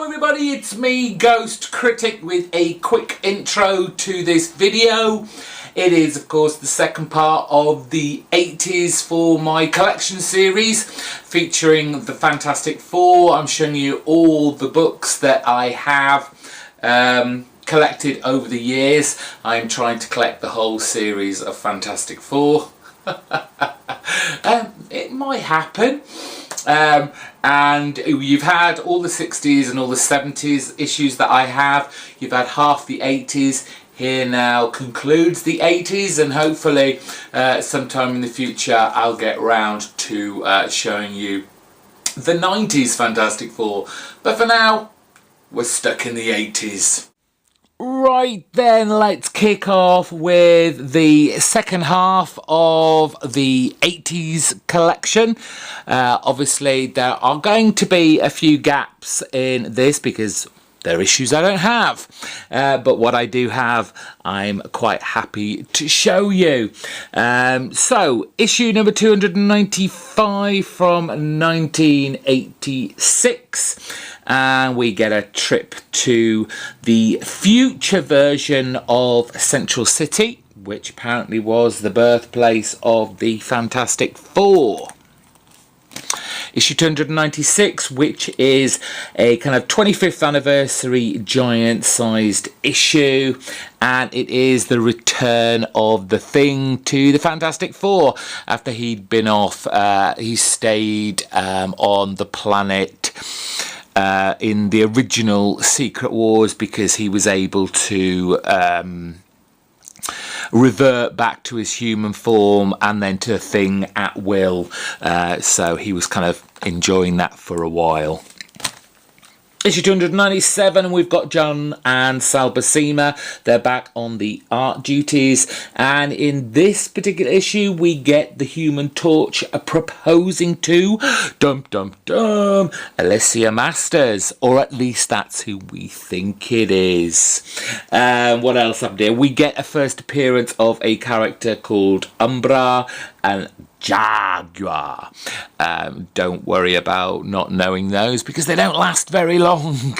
everybody, it's me, GhostCritic, with a quick intro to this video. It is, of course, the second part of the 80s for my collection series, featuring the Fantastic Four. I'm showing you all the books that I have collected over the years. I'm trying to collect the whole series of Fantastic Four. It might happen. And you've had all the 60s and all the 70s issues that I have. You've had half the 80s. Here now concludes the 80s, and hopefully sometime in the future I'll get round to showing you the 90s Fantastic Four. But for now, we're stuck in the 80s. Right then, let's kick off with the second half of the 80s collection. Obviously, there are going to be a few gaps in this because there are issues I don't have. But what I do have, I'm quite happy to show you. So, issue number 295 from 1986. And we get a trip to the future version of Central City, which apparently was the birthplace of the Fantastic Four. Issue 296, which is a kind of 25th anniversary giant-sized issue, and it is the return of the Thing to the Fantastic Four. After he'd been off, he stayed on the planet in the original Secret Wars because he was able to revert back to his human form and then to the Thing at will. So he was kind of enjoying that for a while. Issue 297, and we've got John and Sal Buscema. They're back on the art duties, and in this particular issue we get the Human Torch proposing to Alicia Masters, or at least that's who we think it is. What else happened here? We get a first appearance of a character called Umbra and Jaguar. Don't worry about not knowing those because they don't last very long.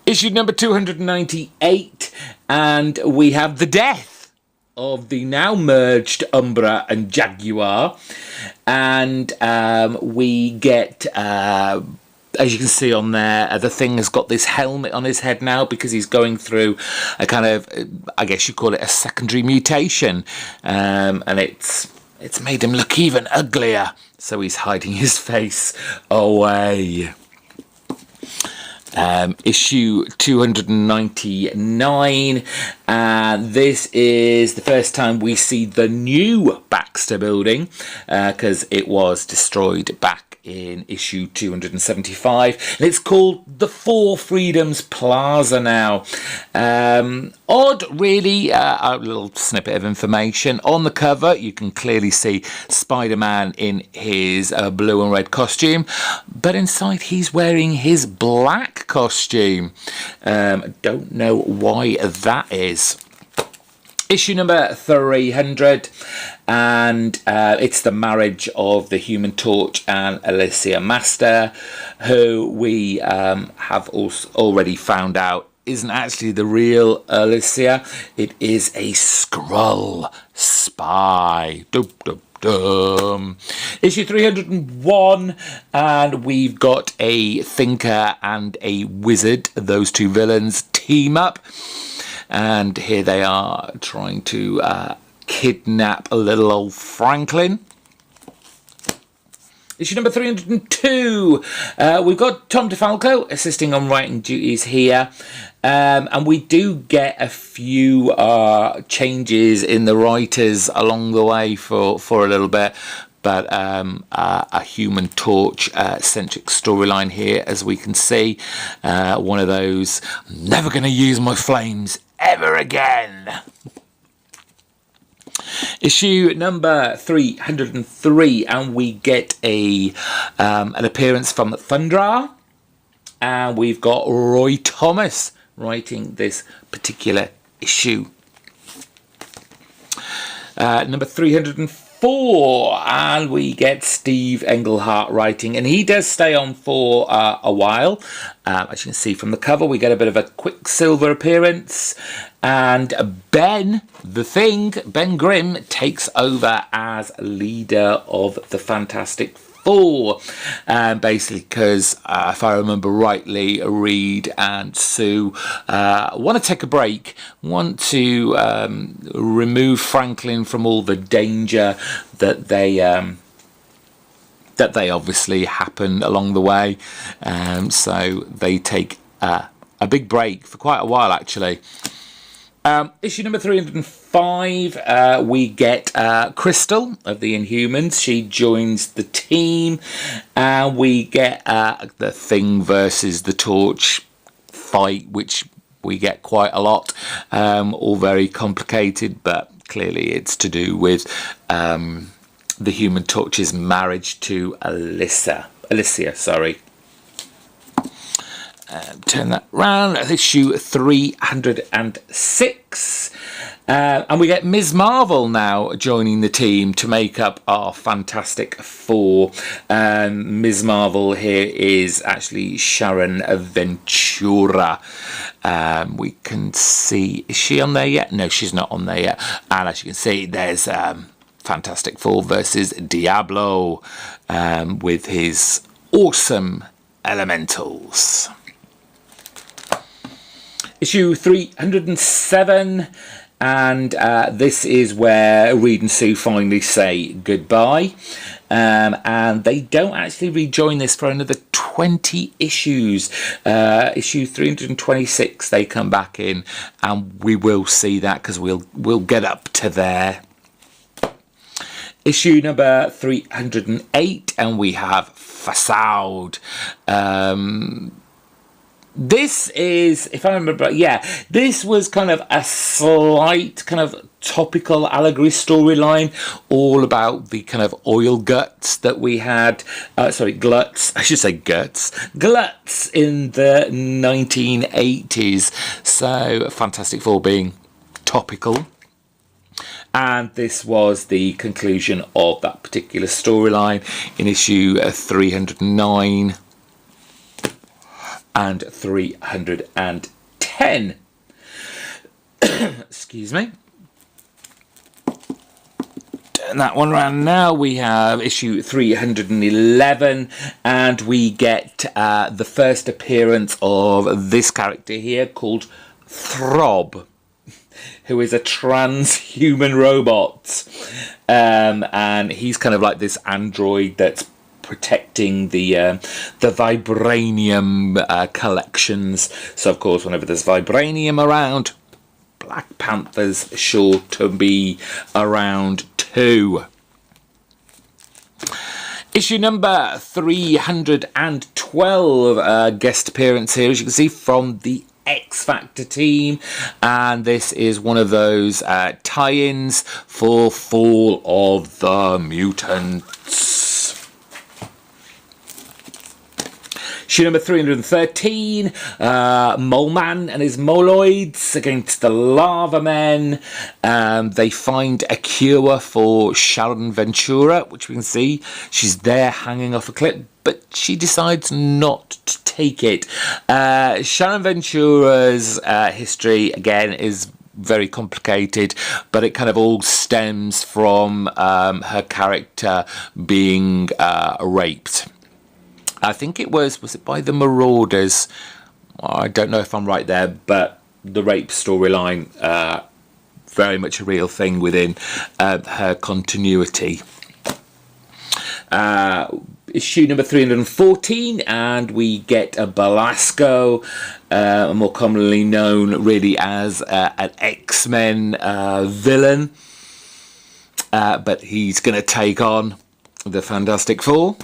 Issue number 298, and we have the death of the now merged Umbra and Jaguar, and we get as you can see on there, the Thing has got this helmet on his head now because he's going through a kind of, I guess you call it a secondary mutation, and it's made him look even uglier, so he's hiding his face away. Issue 299, and this is the first time we see the new Baxter building because it was destroyed back in issue 275, and it's called the Four Freedoms Plaza now. Odd, really. A little snippet of information on the cover. You can clearly see Spider-Man in his blue and red costume, but inside he's wearing his black costume. Don't know why that is. Issue number 300, and it's the marriage of the Human Torch and Alicia Master, who we have also already found out isn't actually the real Alicia. It is a Skrull spy. Dum, dum, dum. Issue 301, and we've got a Thinker and a Wizard. Those two villains team up, and here they are trying to kidnap a little old Franklin. Issue number 302. We've got Tom DeFalco assisting on writing duties here. And we do get a few changes in the writers along the way for a little bit. But a Human Torch centric storyline here, as we can see. One of those, I'm never going to use my flames ever again. Issue number 303, and we get an appearance from Thundra, and we've got Roy Thomas writing this particular issue. Number 304. 4, and we get Steve Englehart writing, and he does stay on for a while. As you can see from the cover, we get a bit of a Quicksilver appearance, and Ben Grimm takes over as leader of the Fantastic Four, basically because if I remember rightly, Reed and Sue want to take a break, want to remove Franklin from all the danger that they obviously happen along the way, so they take a big break for quite a while actually. Issue number 305, we get Crystal of the Inhumans. She joins the team, and we get the Thing versus the Torch fight, which we get quite a lot. All very complicated, but clearly it's to do with the Human Torch's marriage to Alicia. Turn that round. Issue 306. And we get Ms. Marvel now joining the team to make up our Fantastic Four. Ms. Marvel here is actually Sharon Ventura. We can see, is she on there yet? No, she's not on there yet. And as you can see, there's Fantastic Four versus Diablo with his awesome elementals. Issue 307, and this is where Reed and Sue finally say goodbye, and they don't actually rejoin this for another 20 issues. Issue 326 they come back in, and we will see that because we'll get up to there. Issue number 308, and we have Facade. This is, if I remember, this was kind of a slight kind of topical allegory storyline, all about the kind of oil guts that we had, gluts in the 1980s. So Fantastic Four being topical. And this was the conclusion of that particular storyline in issue 309. And 310. Excuse me. Turn that one around now. We have issue 311, and we get the first appearance of this character here called Throb, who is a transhuman robot. And he's kind of like this android that's protecting the vibranium collections. So of course, whenever there's vibranium around, Black Panther's sure to be around too. Issue number 312, guest appearance here, as you can see, from the X Factor team, and this is one of those tie-ins for Fall of the Mutants. Issue number 313, Mole Man and his Moloids against the Lava Men. They find a cure for Sharon Ventura, which we can see. She's there hanging off a cliff, but she decides not to take it. Sharon Ventura's history, again, is very complicated, but it kind of all stems from her character being raped. I think it was it by the Marauders? I don't know if I'm right there, but the rape storyline, very much a real thing within her continuity. Issue number 314, and we get a Belasco, more commonly known really as an X-Men villain, but he's going to take on the Fantastic Four.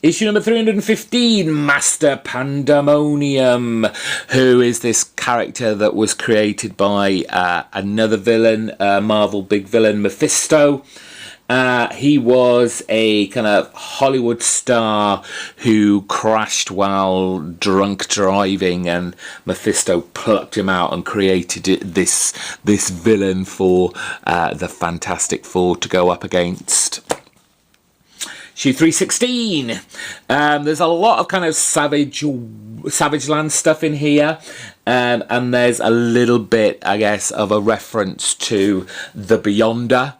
Issue number 315, Master Pandemonium, who is this character that was created by another villain, Marvel big villain Mephisto. He was a kind of Hollywood star who crashed while drunk driving, and Mephisto plucked him out and created this villain for the Fantastic Four to go up against. Issue 316. There's a lot of kind of Savage Land stuff in here, and there's a little bit, I guess, of a reference to the Beyonder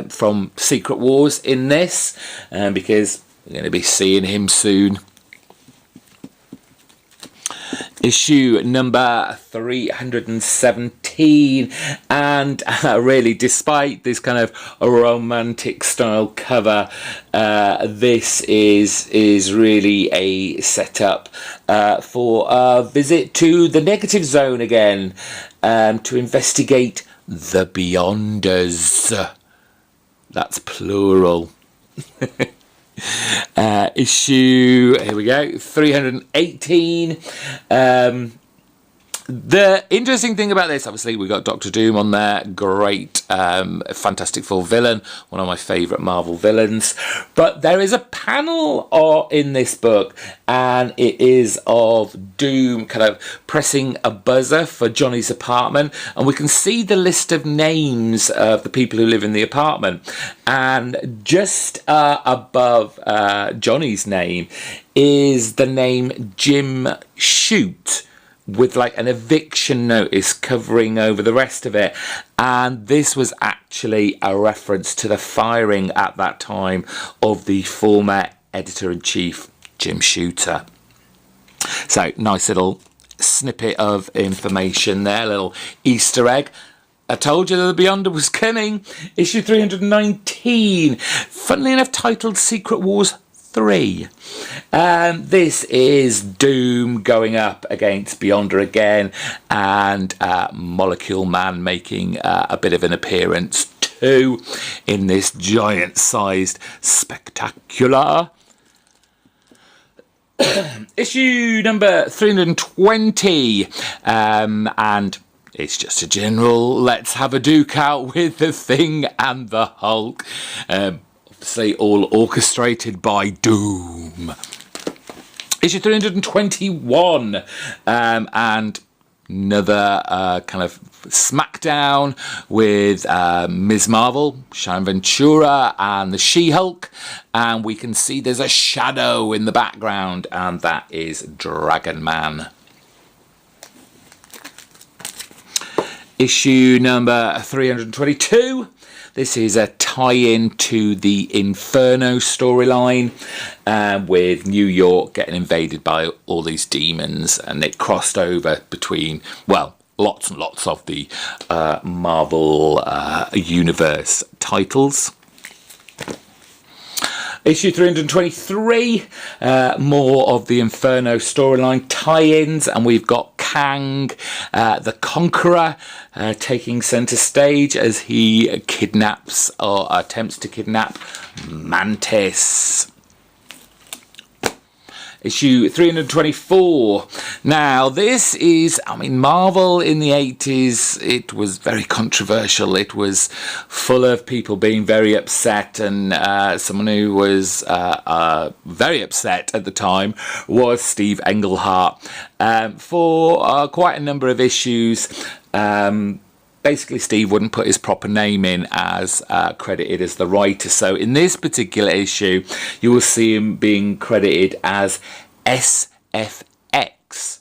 from Secret Wars in this, because we're going to be seeing him soon. Issue number 317, and really, despite this kind of romantic style cover, this is really a setup for a visit to the Negative Zone again, to investigate the Beyonders. That's plural. Issue, here we go, 318. The interesting thing about this, obviously, we got Doctor Doom on there, great Fantastic Four villain, one of my favourite Marvel villains. But there is a panel in this book, and it is of Doom kind of pressing a buzzer for Johnny's apartment, and we can see the list of names of the people who live in the apartment. And just above Johnny's name is the name Jim Shoot, with like an eviction notice covering over the rest of it. And this was actually a reference to the firing at that time of the former editor-in-chief, Jim Shooter. So, nice little snippet of information there, little Easter egg. I told you that the Beyonder was coming. Issue 319, funnily enough titled Secret Wars 3. This is Doom going up against Beyonder again, and Molecule Man making a bit of an appearance too in this giant-sized spectacular. Issue number 320, and it's just a general let's have a duke out with the Thing and the Hulk. Obviously all orchestrated by Doom. Issue 321, and another kind of smackdown with Ms. Marvel, Sharon Ventura, and the She-Hulk, and we can see there's a shadow in the background, and that is Dragon Man. Issue number 322. This is a tie-in to the Inferno storyline, with New York getting invaded by all these demons, and it crossed over between, well, lots and lots of the Marvel Universe titles. Issue 323, more of the Inferno storyline tie-ins, and we've got Kang, the Conqueror, taking centre stage as he kidnaps or attempts to kidnap Mantis. Issue 324. Now, this is, I mean, Marvel in the 80s, it was very controversial. It was full of people being very upset, and someone who was very upset at the time was Steve Englehart. For quite a number of issues, basically, Steve wouldn't put his proper name in as credited as the writer. So in this particular issue, you will see him being credited as SFX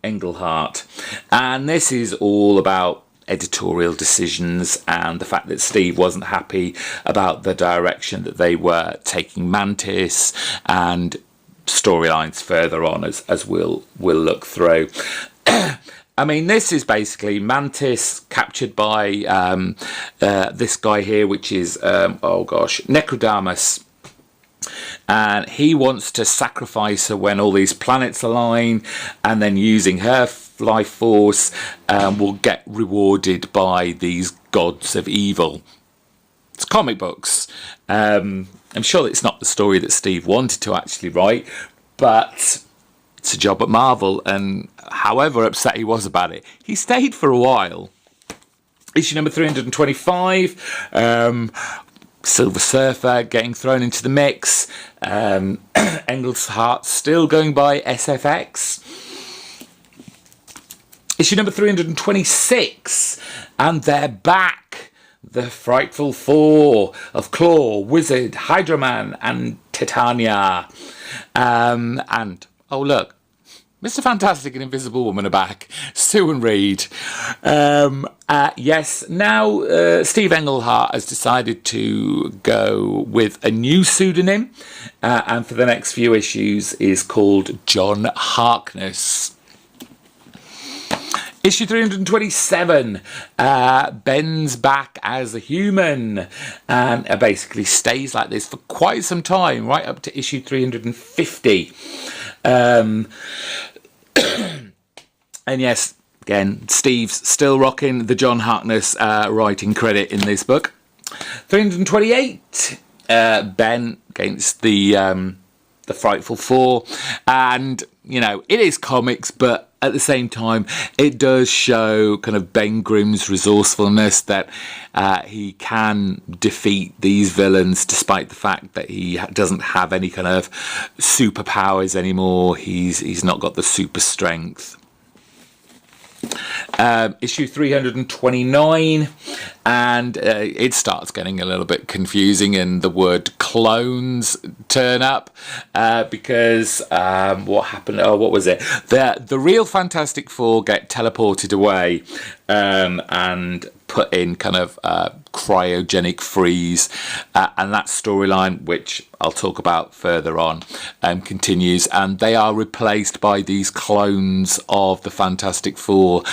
Englehart. And this is all about editorial decisions and the fact that Steve wasn't happy about the direction that they were taking Mantis and storylines further on, as we'll look through. I mean, this is basically Mantis captured by this guy here, which is, Necrodamus. And he wants to sacrifice her when all these planets align, and then using her life force will get rewarded by these gods of evil. It's comic books. I'm sure it's not the story that Steve wanted to actually write, but it's a job at Marvel, and however upset he was about it, he stayed for a while. Issue number 325, Silver Surfer getting thrown into the mix. Englehart still going by SFX. Issue number 326, and they're back. The Frightful Four of Claw, Wizard, Hydra Man, and Titania. And, oh look, Mr. Fantastic and Invisible Woman are back. Sue and Reed. Yes, now Steve Englehart has decided to go with a new pseudonym, and for the next few issues is called John Harkness. Issue 327, Ben's back as a human, and basically stays like this for quite some time, right up to issue 350. And yes, again, Steve's still rocking the John Harkness writing credit in this book. 328, Ben against the Frightful Four, and you know, it is comics, but at the same time, it does show kind of Ben Grimm's resourcefulness, that he can defeat these villains despite the fact that he doesn't have any kind of superpowers anymore. He's not got the super strength. Issue 329, and it starts getting a little bit confusing, and the word clones turn up because what happened? Oh, what was it? The real Fantastic Four get teleported away and put in kind of cryogenic freeze, and that storyline, which I'll talk about further on, continues, and they are replaced by these clones of the Fantastic Four,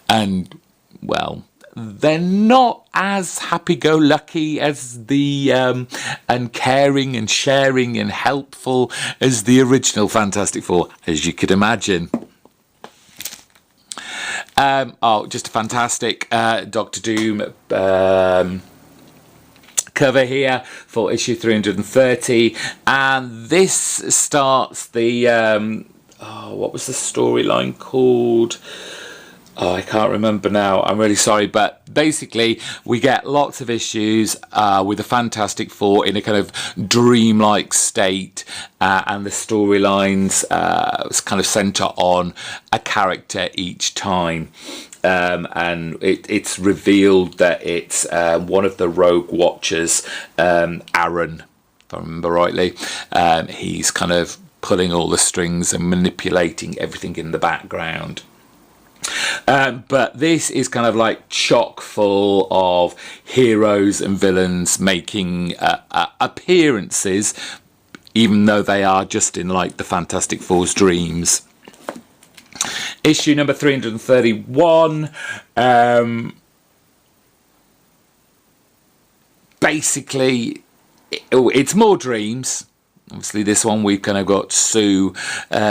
and well, they're not as happy-go-lucky as the and caring and sharing and helpful as the original Fantastic Four, as you could imagine. Oh, just a fantastic Doctor Doom cover here for issue 330, and this starts the what was the storyline called? Oh, I can't remember now. I'm really sorry, but basically we get lots of issues with the Fantastic Four in a kind of dreamlike state, and the storylines kind of centre on a character each time. And it's revealed that it's one of the Rogue Watchers, Aaron, if I remember rightly. He's kind of pulling all the strings and manipulating everything in the background. But this is kind of like chock full of heroes and villains making appearances, even though they are just in like the Fantastic Four's dreams. Issue number 331. Basically, it's more dreams. Obviously, this one we've kind of got Sue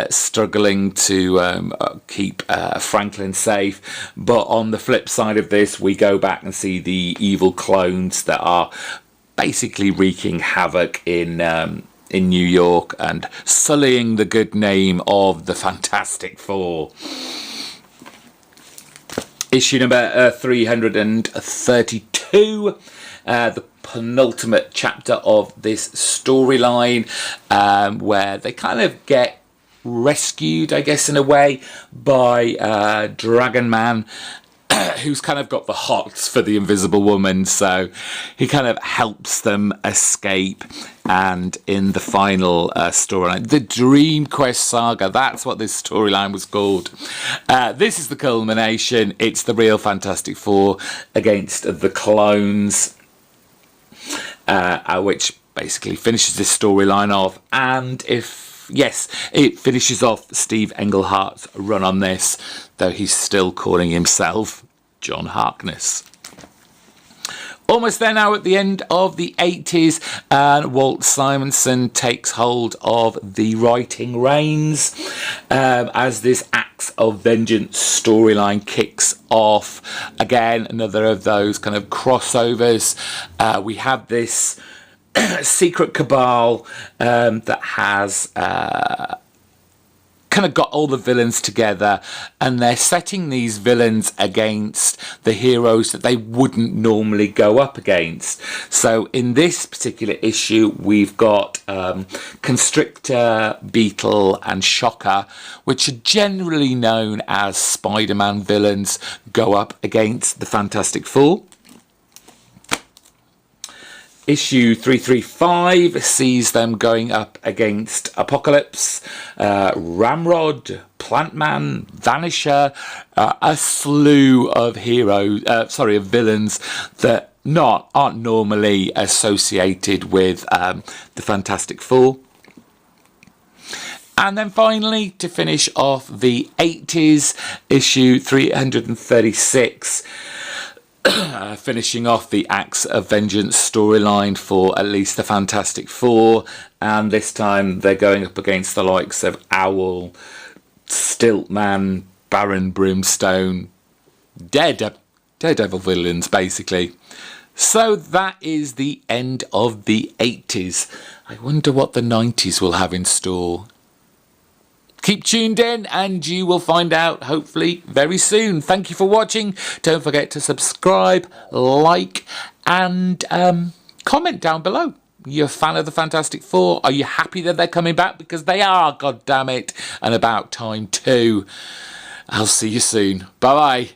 struggling to keep Franklin safe. But on the flip side of this, we go back and see the evil clones that are basically wreaking havoc in New York and sullying the good name of the Fantastic Four. Issue number 332. The penultimate chapter of this storyline, where they kind of get rescued, I guess, in a way, by Dragon Man, who's kind of got the hots for the Invisible Woman, so he kind of helps them escape. And in the final storyline, the Dream Quest Saga, that's what this storyline was called. This is the culmination. It's the real Fantastic Four against the clones, which basically finishes this storyline off. And it finishes off Steve Englehart's run on this, though he's still calling himself John Harkness. Almost there now at the end of the 80s, and Walt Simonson takes hold of the writing reins as this Acts of Vengeance storyline kicks off. Again, another of those kind of crossovers. We have this secret cabal that has kind of got all the villains together, and they're setting these villains against the heroes that they wouldn't normally go up against. So in this particular issue, we've got Constrictor, Beetle and Shocker, which are generally known as Spider-Man villains, go up against the Fantastic Four. Issue 335 sees them going up against Apocalypse, Ramrod, Plantman, Vanisher, a slew of of villains that aren't normally associated with the Fantastic Four. And then finally, to finish off the 80s, issue 336. Finishing off the Acts of Vengeance storyline for at least the Fantastic Four, and this time they're going up against the likes of Owl, Stiltman, Baron Brimstone, Daredevil villains basically. So that is the end of the 80s. I wonder what the 90s will have in store. Keep tuned in and you will find out hopefully very soon. Thank you for watching. Don't forget to subscribe, like and comment down below. You're a fan of the Fantastic Four? Are you happy that they're coming back? Because they are, god damn it, and about time too. I'll see you soon. Bye bye.